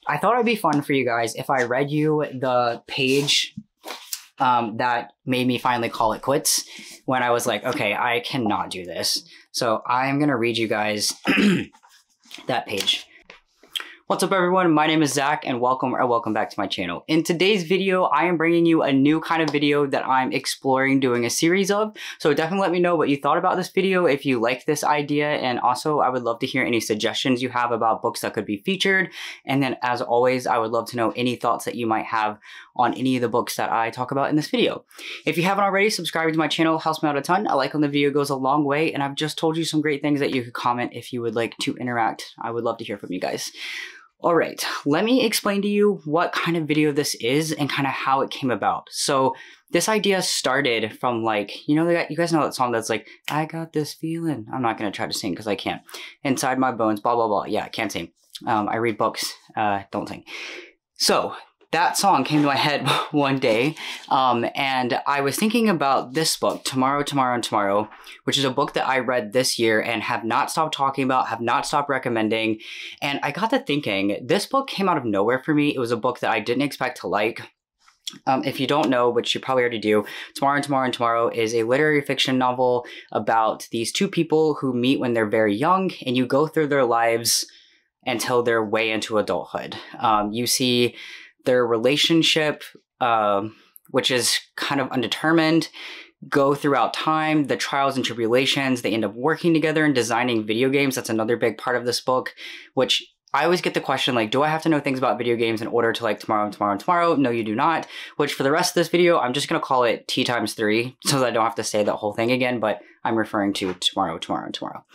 I thought it'd be fun for you guys if I read you the page that made me finally call it quits when I was like, okay, I cannot do this. So I'm going to read you guys that page. What's up, everyone? My name is Zach, and welcome back to my channel. In today's video, I am bringing you a new kind of video that I'm exploring doing a series of. So definitely let me know what you thought about this video, if you like this idea, and also I would love to hear any suggestions you have about books that could be featured. And then, as always, I would love to know any thoughts that you might have on any of the books that I talk about in this video. If you haven't already, subscribing to my channel helps me out a ton. A like on the video goes a long way, and I've just told you some great things that you could comment if you would like to interact. I would love to hear from you guys. All right, let me explain to you what kind of video this is and kind of how it came about. So this idea started from, like, you guys know that song that's like, I got this feeling. I'm not going to try to sing because I can't. Inside my bones, blah, blah, blah. Yeah, I can't sing. I read books, don't sing. So that song came to my head one day, and I was thinking about this book, Tomorrow, Tomorrow, and Tomorrow, which is a book that I read this year and have not stopped talking about, have not stopped recommending. And I got to thinking, this book came out of nowhere for me. It was a book that I didn't expect to like. If you don't know, which you probably already do, Tomorrow and Tomorrow and Tomorrow is a literary fiction novel about these two people who meet when they're very young, and you go through their lives until they're way into adulthood. You see their relationship, which is kind of undetermined, go throughout time, the trials and tribulations. They end up working together and designing video games. That's another big part of this book, which I always get the question, like, do I have to know things about video games in order to like Tomorrow and Tomorrow and Tomorrow? No, you do not. Which, for the rest of this video, I'm just going to call it T times 3 so that I don't have to say that whole thing again, but I'm referring to Tomorrow, Tomorrow, and Tomorrow.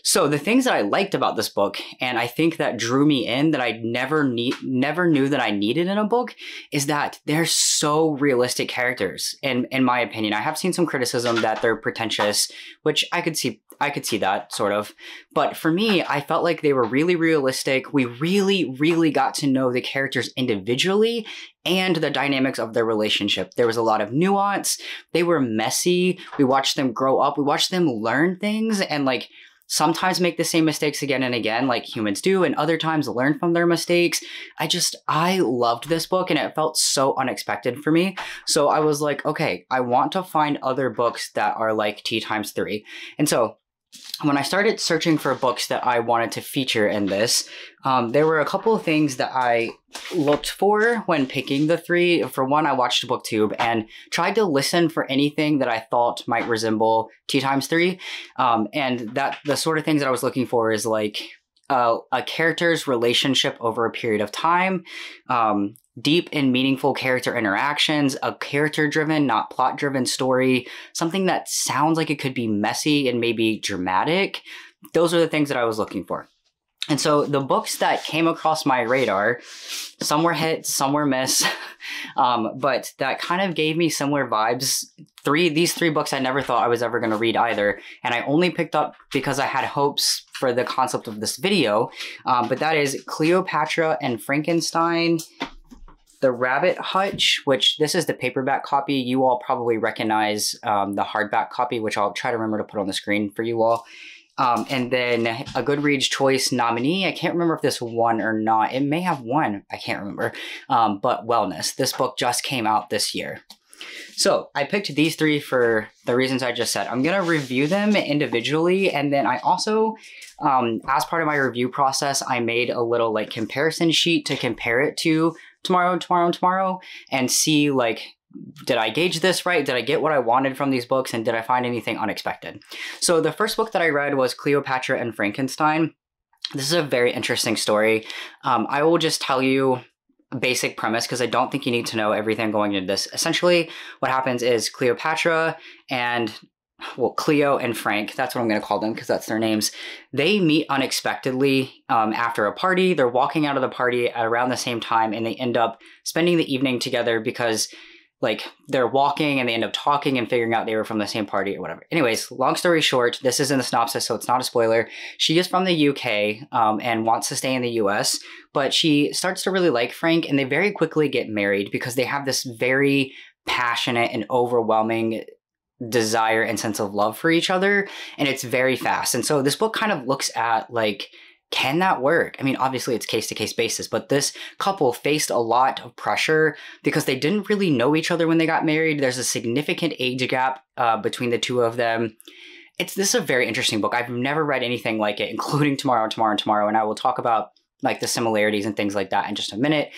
So the things that I liked about this book, and I think that drew me in, that I never knew that I needed in a book, is that they're so realistic characters. And in my opinion, I have seen some criticism that they're pretentious, which I could see that sort of. But for me, I felt like they were really realistic. We really got to know the characters individually and the dynamics of their relationship. There was a lot of nuance. They were messy. We watched them grow up. We watched them learn things and, like, sometimes make the same mistakes again and again, like humans do, and other times learn from their mistakes. I loved this book, and it felt so unexpected for me. So I was like, okay, I want to find other books that are like T times 3. And so when I started searching for books that I wanted to feature in this, there were a couple of things that I looked for when picking the 3. For one, I watched booktube and tried to listen for anything that I thought might resemble T times 3. And that the sort of things that I was looking for is like a character's relationship over a period of time, deep and meaningful character interactions, a character-driven, not plot-driven story, something that sounds like it could be messy and maybe dramatic. Those are the things that I was looking for. And so the books that came across my radar, some were hit, some were miss, but that kind of gave me similar vibes. These three books I never thought I was ever going to read either, and I only picked up because I had hopes for the concept of this video, but that is Cleopatra and Frankenstein, the Rabbit Hutch, which this is the paperback copy. You all probably recognize the hardback copy, which I'll try to remember to put on the screen for you all. And then a Goodreads Choice nominee. I can't remember if this won or not. It may have won. I can't remember. But Wellness. This book just came out this year. So I picked these 3 for the reasons I just said. I'm going to review them individually. And then I also, as part of my review process, I made a little like comparison sheet to compare it to Tomorrow, Tomorrow, and Tomorrow, and see, like, did I gauge this right? Did I get what I wanted from these books? And did I find anything unexpected? So the first book that I read was Cleopatra and Frankenstein. This is a very interesting story. I will just tell you a basic premise because I don't think you need to know everything going into this. Essentially, what happens is Cleopatra and, well, Cleo and Frank, that's what I'm going to call them because that's their names. They meet unexpectedly after a party. They're walking out of the party at around the same time, and they end up spending the evening together because, like, they're walking and they end up talking and figuring out they were from the same party or whatever. Anyways, long story short, this is in the synopsis, so it's not a spoiler. She is from the UK and wants to stay in the US, but she starts to really like Frank, and they very quickly get married because they have this very passionate and overwhelming desire and sense of love for each other, and it's very fast. And so this book kind of looks at, like, can that work? I mean, obviously it's case-to-case basis, but this couple faced a lot of pressure because they didn't really know each other when they got married. There's a significant age gap between the two of them. This is a very interesting book. I've never read anything like it, including Tomorrow, and I will talk about like the similarities and things like that in just a minute.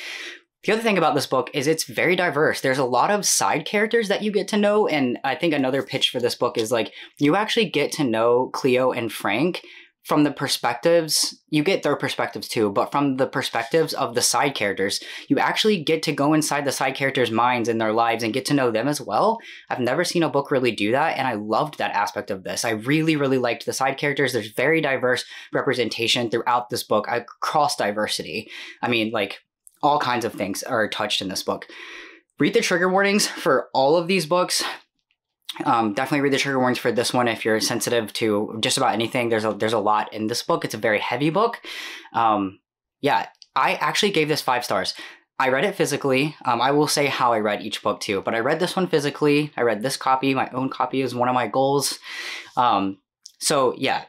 The other thing about this book is it's very diverse. There's a lot of side characters that you get to know, and I think another pitch for this book is like you actually get to know Cleo and Frank from the perspectives, you get their perspectives too, but from the perspectives of the side characters, you actually get to go inside the side characters' minds and their lives and get to know them as well. I've never seen a book really do that, and I loved that aspect of this. I really, really liked the side characters. There's very diverse representation throughout this book, across diversity. I mean, like, all kinds of things are touched in this book. Read the trigger warnings for all of these books. Definitely read the trigger warnings for this one if you're sensitive to just about anything. There's a lot in this book. It's a very heavy book. Yeah, I actually gave this 5 stars. I read it physically. I will say how I read each book too, but I read this one physically. I read this copy. My own copy is one of my goals. So yeah,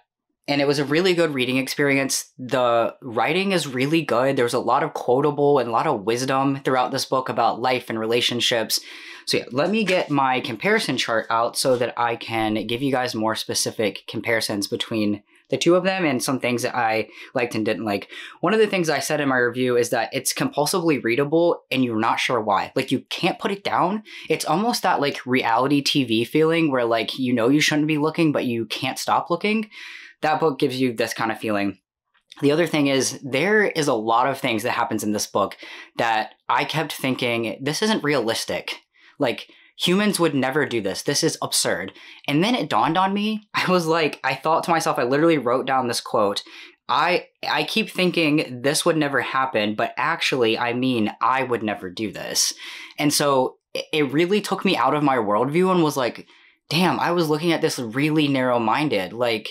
and it was a really good reading experience. The writing is really good. There's a lot of quotable and a lot of wisdom throughout this book about life and relationships. So yeah, let me get my comparison chart out so that I can give you guys more specific comparisons between the two of them and some things that I liked and didn't like. One of the things I said in my review is that it's compulsively readable and you're not sure why. Like, you can't put it down. It's almost that like reality TV feeling where like, you know, you shouldn't be looking, but you can't stop looking. That book gives you this kind of feeling. The other thing is there is a lot of things that happens in this book that I kept thinking, this isn't realistic. Like, humans would never do this. This is absurd. And then it dawned on me. I was like, I thought to myself, I literally wrote down this quote. I keep thinking this would never happen, but actually, I mean, I would never do this. And so it really took me out of my worldview and was like, damn, I was looking at this really narrow-minded. Like,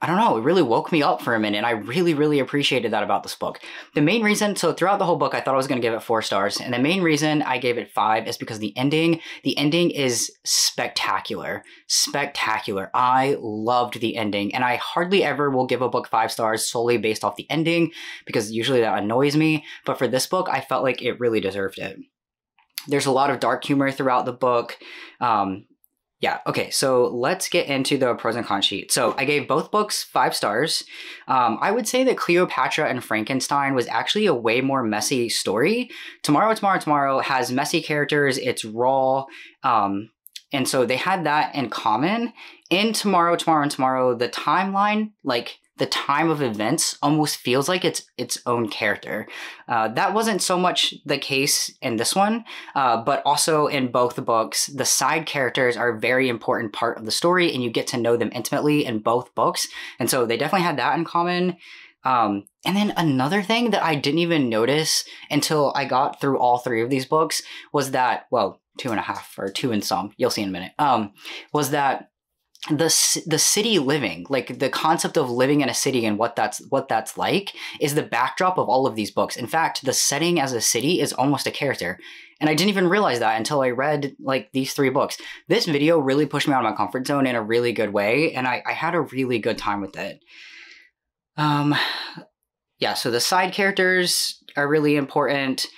I don't know, it really woke me up for a minute, and I really, really appreciated that about this book. The main reason, so throughout the whole book, I thought I was going to give it 4 stars, and the main reason I gave it 5 is because the ending is spectacular. Spectacular. I loved the ending, and I hardly ever will give a book 5 stars solely based off the ending, because usually that annoys me, but for this book, I felt like it really deserved it. There's a lot of dark humor throughout the book. Yeah, okay, so let's get into the pros and cons sheet. So I gave both books 5 stars. I would say that Cleopatra and Frankenstein was actually a way more messy story. Tomorrow has messy characters, it's raw, and so they had that in common. In Tomorrow, the timeline, like the time of events almost feels like it's its own character. That wasn't so much the case in this one, but also in both books, the side characters are a very important part of the story and you get to know them intimately in both books. And so they definitely had that in common. And then another thing that I didn't even notice until I got through all 3 of these books was that, well, 2.5 or 2 and some, you'll see in a minute, was that the city living, like the concept of living in a city and what that's like is the backdrop of all of these books. In fact, the setting as a city is almost a character. And I didn't even realize that until I read like these 3 books. This video really pushed me out of my comfort zone in a really good way. And I had a really good time with it. Yeah, so the side characters are really important.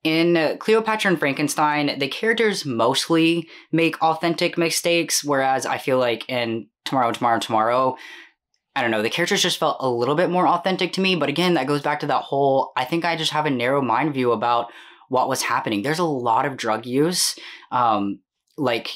In Cleopatra and Frankenstein, the characters mostly make authentic mistakes, whereas I feel like in Tomorrow, I don't know, the characters just felt a little bit more authentic to me. But again, that goes back to that whole, I think I just have a narrow mind view about what was happening. There's a lot of drug use, like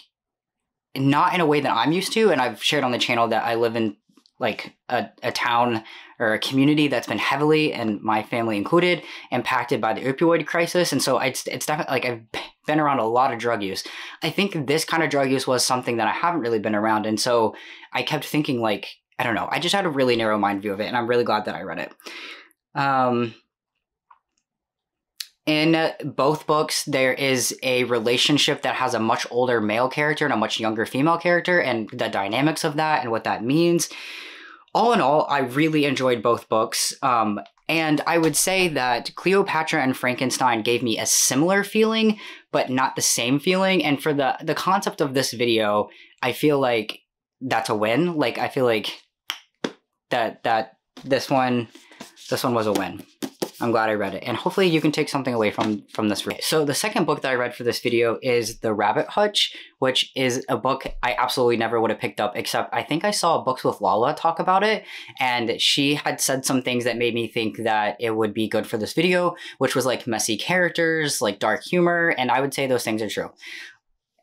not in a way that I'm used to. And I've shared on the channel that I live in like a town or a community that's been heavily, and my family included, impacted by the opioid crisis. And so it's definitely like I've been around a lot of drug use. I think this kind of drug use was something that I haven't really been around. And so I kept thinking like, I don't know, I just had a really narrow mind view of it, and I'm really glad that I read it. In both books, there is a relationship that has a much older male character and a much younger female character, and the dynamics of that and what that means. All in all, I really enjoyed both books. And I would say that Cleopatra and Frankenstein gave me a similar feeling, but not the same feeling. And for the concept of this video, I feel like that's a win. Like, I feel like that this one was a win. I'm glad I read it, and hopefully you can take something away from this video. So the second book that I read for this video is The Rabbit Hutch, which is a book I absolutely never would have picked up, except I think I saw Books with Lala talk about it, and she had said some things that made me think that it would be good for this video, which was like messy characters, like dark humor, and I would say those things are true.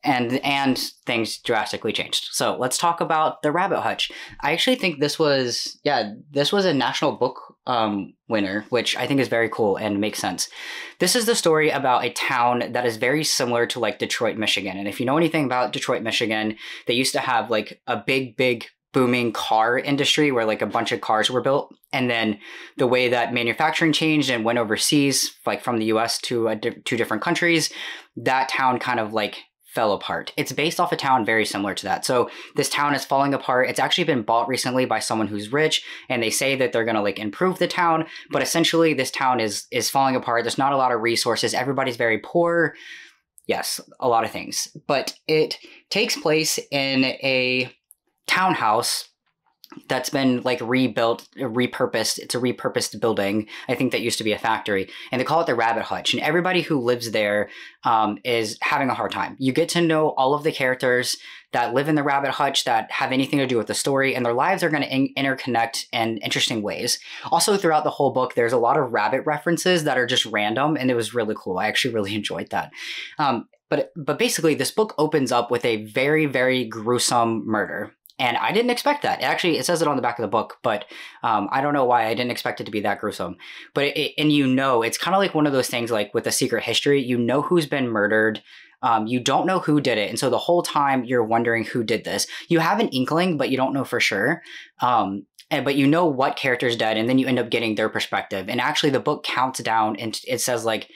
And things drastically changed. So let's talk about The Rabbit Hutch. I actually think this was a national book winner, which I think is very cool and makes sense. This is the story about a town that is very similar to like Detroit, Michigan. And if you know anything about Detroit, Michigan, they used to have like a big booming car industry where like a bunch of cars were built. And then the way that manufacturing changed and went overseas, like from the US to two different countries, that town kind of like fell apart. It's based off a town very similar to that. So this town is falling apart. It's actually been bought recently by someone who's rich, and they say that they're going to like improve the town, but essentially this town is falling apart. There's not a lot of resources. Everybody's very poor. Yes, a lot of things. But it takes place in a townhouse that's been like rebuilt, repurposed. It's a repurposed building. I think that used to be a factory, and they call it the Rabbit Hutch. And everybody who lives there is having a hard time. You get to know all of the characters that live in the Rabbit Hutch that have anything to do with the story, and their lives are going to interconnect in interesting ways. Also, throughout the whole book, there's a lot of rabbit references that are just random, and it was really cool. I actually really enjoyed that. But basically, this book opens up with a very, very gruesome murder. And I didn't expect that. Actually, it says it on the back of the book, but I don't know why I didn't expect it to be that gruesome. But and you know, it's kind of like one of those things like with A Secret History. You know who's been murdered. You don't know who did it. And so the whole time you're wondering who did this. You have an inkling, but you don't know for sure. But you know what character's dead, and then you end up getting their perspective. And actually the book counts down, and it says like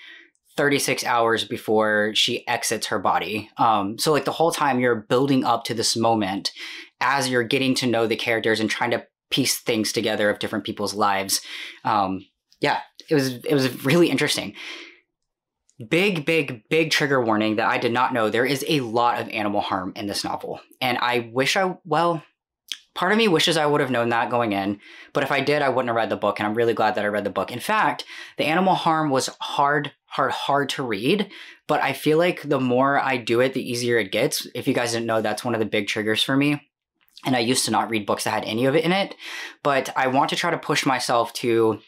36 hours before she exits her body. So like the whole time you're building up to this moment as you're getting to know the characters and trying to piece things together of different people's lives. Yeah, it was really interesting. Big trigger warning that I did not know. There is a lot of animal harm in this novel. And I wish part of me wishes I would have known that going in, but if I did, I wouldn't have read the book, and I'm really glad that I read the book. In fact, the animal harm was hard to read, but I feel like the more I do it, the easier it gets. If you guys didn't know, that's one of the big triggers for me. And I used to not read books that had any of it in it, but I want to try to push myself to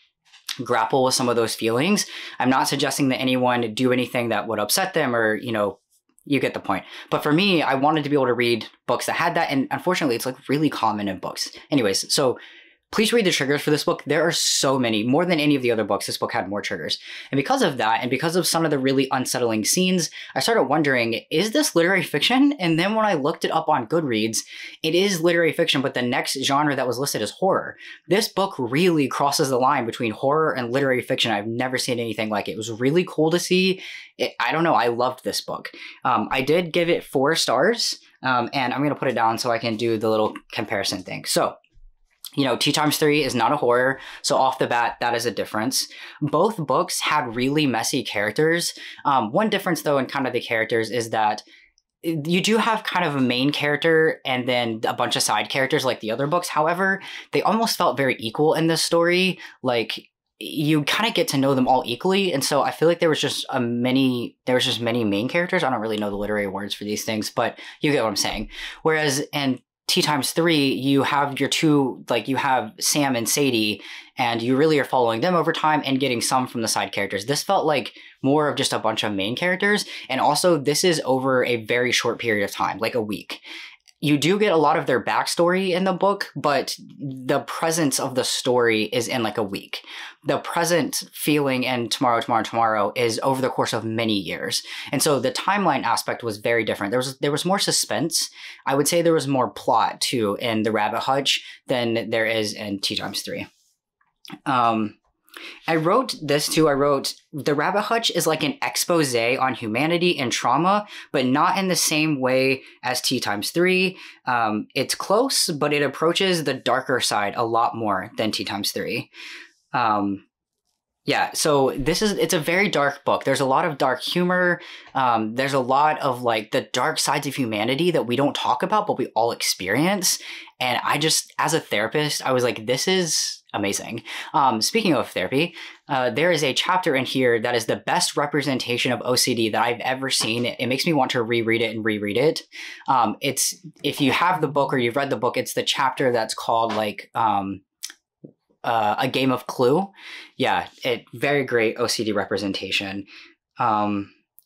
grapple with some of those feelings. I'm not suggesting that anyone do anything that would upset them, or, you know, you get the point. But for me, I wanted to be able to read books that had that, and unfortunately, it's like really common in books. Anyways, so please read the triggers for this book. There are so many, more than any of the other books. This book had more triggers. And because of that, and because of some of the really unsettling scenes, I started wondering, is this literary fiction? And then when I looked it up on Goodreads, it is literary fiction, but the next genre that was listed is horror. This book really crosses the line between horror and literary fiction. I've never seen anything like it. It was really cool to see. I don't know, I loved this book. I did give it 4 stars, and I'm going to put it down so I can do the little comparison thing. So, you know, Tea Times 3 is not a horror, so off the bat, that is a difference. Both books had really messy characters. One difference, though, in kind of the characters is that you do have kind of a main character and then a bunch of side characters like the other books. However, they almost felt very equal in this story. Like, you kind of get to know them all equally, and so I feel like there was just many main characters. I don't really know the literary words for these things, but you get what I'm saying. Whereas in Tea Times 3, you have your two, like you have Sam and Sadie, and you really are following them over time and getting some from the side characters. This felt like more of just a bunch of main characters, and also this is over a very short period of time, like a week. You do get a lot of their backstory in the book, but the presence of the story is in like a week. The present feeling in tomorrow is over the course of many years. And so the timeline aspect was very different. There was more suspense. I would say there was more plot too in The Rabbit Hutch than there is in Tea Times 3. I wrote this too. I wrote, The Rabbit Hutch is like an expose on humanity and trauma, but not in the same way as Tea Times 3. It's close, but it approaches the darker side a lot more than Tea Times 3. Yeah, so it's a very dark book. There's a lot of dark humor. There's a lot of like the dark sides of humanity that we don't talk about, but we all experience. And I just, as a therapist, I was like, amazing. Speaking of therapy, there is a chapter in here that is the best representation of OCD that I've ever seen. It makes me want to reread it and reread it. It's, if you have the book or you've read the book, it's the chapter that's called like A Game of Clue. Yeah, very great OCD representation.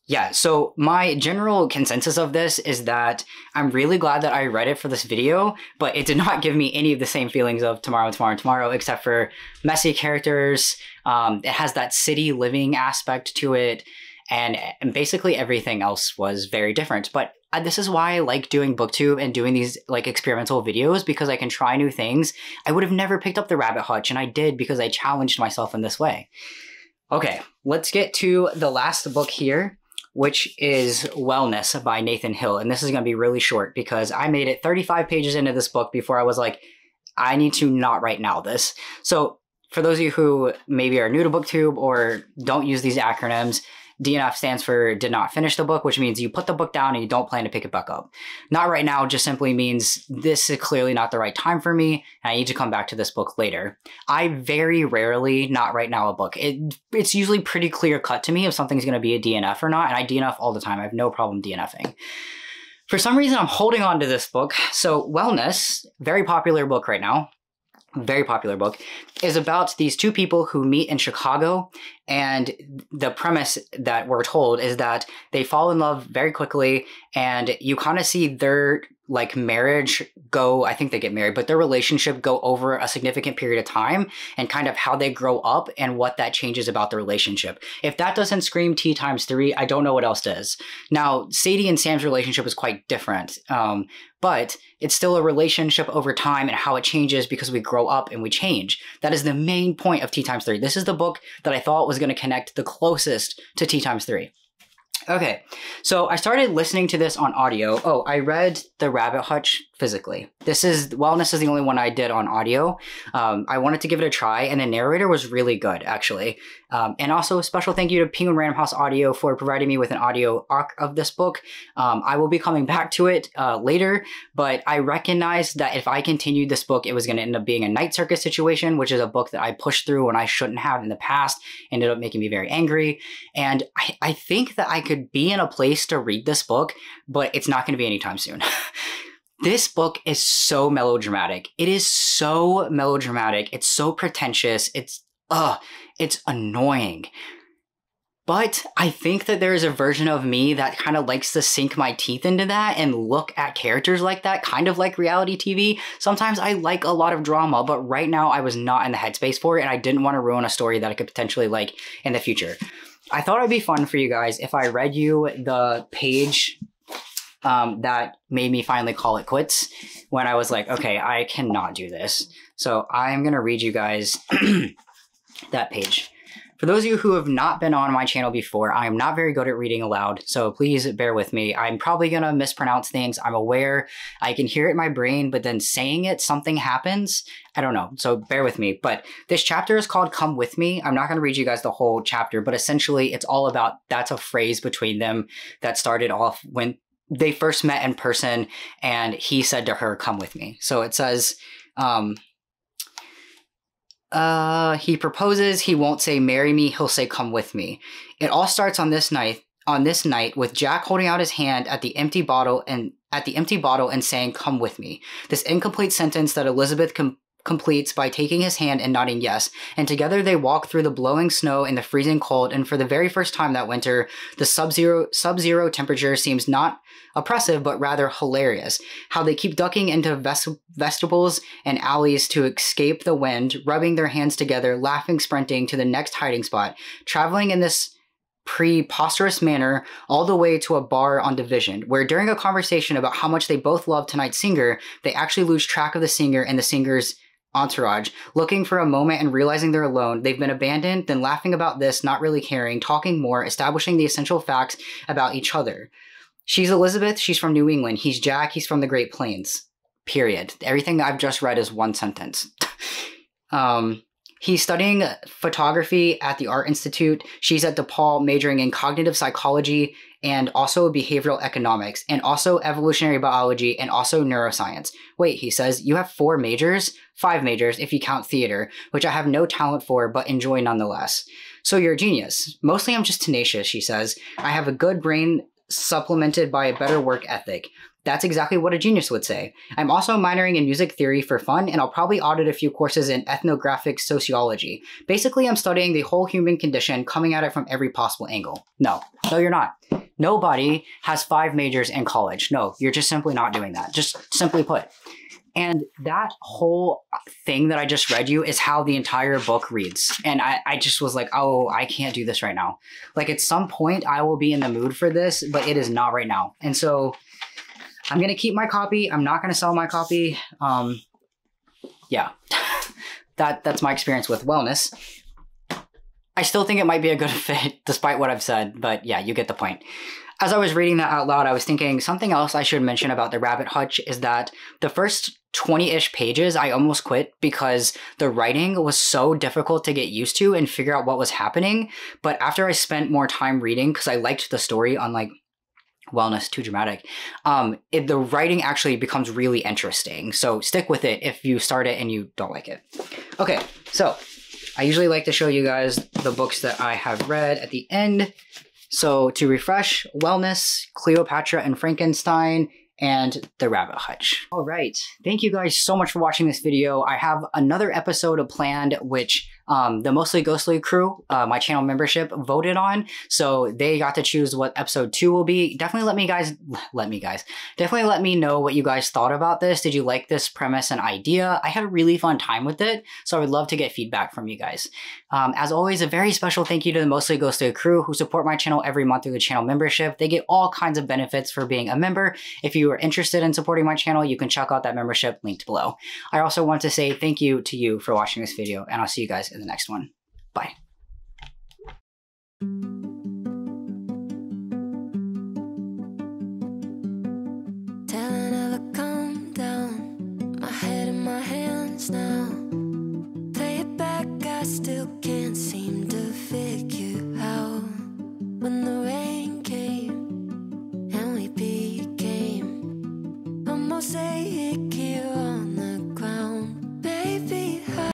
Yeah, so my general consensus of this is that I'm really glad that I read it for this video, but it did not give me any of the same feelings of Tomorrow, except for messy characters. It has that city living aspect to it, and basically everything else was very different. But this is why I like doing booktube and doing these like experimental videos, because I can try new things. I would have never picked up the Rabbit Hutch, and I did because I challenged myself in this way. Okay, let's get to the last book here, which is Wellness by Nathan Hill. And this is going to be really short because I made it 35 pages into this book before I was like, I need to not right now this. So for those of you who maybe are new to booktube or don't use these acronyms, DNF stands for did not finish the book, which means you put the book down and you don't plan to pick it back up. Not right now just simply means this is clearly not the right time for me, and I need to come back to this book later. I very rarely not right now a book. It's usually pretty clear cut to me if something's going to be a DNF or not, and I DNF all the time. I have no problem DNFing. For some reason, I'm holding on to this book. So Wellness, very popular book right now, very popular book, is about these two people who meet in Chicago, and the premise that we're told is that they fall in love very quickly, and you kind of see their like marriage go, I think they get married, but their relationship go over a significant period of time, and kind of how they grow up and what that changes about the relationship. If that doesn't scream T times 3, I don't know what else does. Now, Sadie and Sam's relationship is quite different, but it's still a relationship over time and how it changes because we grow up and we change. That is the main point of T times 3. This is the book that I thought was going to connect the closest to T times 3. Okay, so I started listening to this on audio. Oh, I read the Rabbit Hutch physically. Wellness is the only one I did on audio. I wanted to give it a try, and the narrator was really good, actually. And also a special thank you to Penguin Random House Audio for providing me with an audio arc of this book. I will be coming back to it later, but I recognized that if I continued this book, it was going to end up being a Night Circus situation, which is a book that I pushed through when I shouldn't have in the past, ended up making me very angry. And I think that I could be in a place to read this book, but it's not going to be anytime soon. This book is so melodramatic. It is so melodramatic. It's so pretentious. It's annoying. But I think that there is a version of me that kind of likes to sink my teeth into that and look at characters like that, kind of like reality TV. Sometimes I like a lot of drama, but right now I was not in the headspace for it, and I didn't want to ruin a story that I could potentially like in the future. I thought it'd be fun for you guys if I read you the page that made me finally call it quits when I was like, okay, I cannot do this. So I'm going to read you guys that page. For those of you who have not been on my channel before, I am not very good at reading aloud, so please bear with me. I'm probably going to mispronounce things. I'm aware. I can hear it in my brain, but then saying it, something happens. I don't know, so bear with me. But this chapter is called Come With Me. I'm not going to read you guys the whole chapter, but essentially it's all about, that's a phrase between them that started off when they first met in person, and he said to her, come with me. So it says, he proposes, he won't say marry me, he'll say come with me. It all starts on this night with Jack holding out his hand at the empty bottle and saying come with me. This incomplete sentence that Elizabeth completes by taking his hand and nodding yes, and together they walk through the blowing snow and the freezing cold, and for the very first time that winter, the sub-zero temperature seems not oppressive, but rather hilarious. How they keep ducking into vestibules and alleys to escape the wind, rubbing their hands together, laughing, sprinting to the next hiding spot, traveling in this preposterous manner all the way to a bar on Division, where during a conversation about how much they both love tonight's singer, they actually lose track of the singer and the singer's entourage, looking for a moment and realizing they're alone, they've been abandoned, then laughing about this, not really caring, talking more, establishing the essential facts about each other. She's Elizabeth, she's from New England. He's Jack, he's from the Great Plains. Period. Everything I've just read is one sentence. He's studying photography at the Art Institute. She's at DePaul majoring in cognitive psychology and also behavioral economics and also evolutionary biology and also neuroscience. Wait, he says, you have 4 majors? 5 majors if you count theater, which I have no talent for but enjoy nonetheless. So you're a genius. Mostly I'm just tenacious, she says. I have a good brain supplemented by a better work ethic. That's exactly what a genius would say. I'm also minoring in music theory for fun, and I'll probably audit a few courses in ethnographic sociology. Basically, I'm studying the whole human condition, coming at it from every possible angle. No, you're not. Nobody has 5 majors in college. No, you're just simply not doing that. Just simply put. And that whole thing that I just read you is how the entire book reads. And I just was like, oh, I can't do this right now. Like at some point I will be in the mood for this, but it is not right now. And so I'm going to keep my copy. I'm not going to sell my copy. Yeah, that's my experience with wellness. I still think it might be a good fit despite what I've said, but yeah, you get the point. As I was reading that out loud, I was thinking something else I should mention about the Rabbit Hutch is that the first 20-ish pages I almost quit because the writing was so difficult to get used to and figure out what was happening. But after I spent more time reading, because I liked the story, unlike wellness, too dramatic, the writing actually becomes really interesting. So stick with it if you start it and you don't like it. Okay, so I usually like to show you guys the books that I have read at the end. So to refresh, Wellness, Cleopatra and Frankenstein, and the Rabbit Hutch. All right, thank you guys so much for watching this video. I have another episode planned, which the Mostly Ghostly crew, my channel membership, voted on. So they got to choose what episode 2 will be. Definitely definitely let me know what you guys thought about this. Did you like this premise and idea? I had a really fun time with it, so I would love to get feedback from you guys. As always, a very special thank you to the Mostly Ghostly crew who support my channel every month through the channel membership. They get all kinds of benefits for being a member. If you are interested in supporting my channel, you can check out that membership linked below. I also want to say thank you to you for watching this video, and I'll see you guys in the next one. Bye. Telling her to calm down, my head in my hands now. Play it back, I still can't seem to figure out. When the rain came and we became a mosaic here.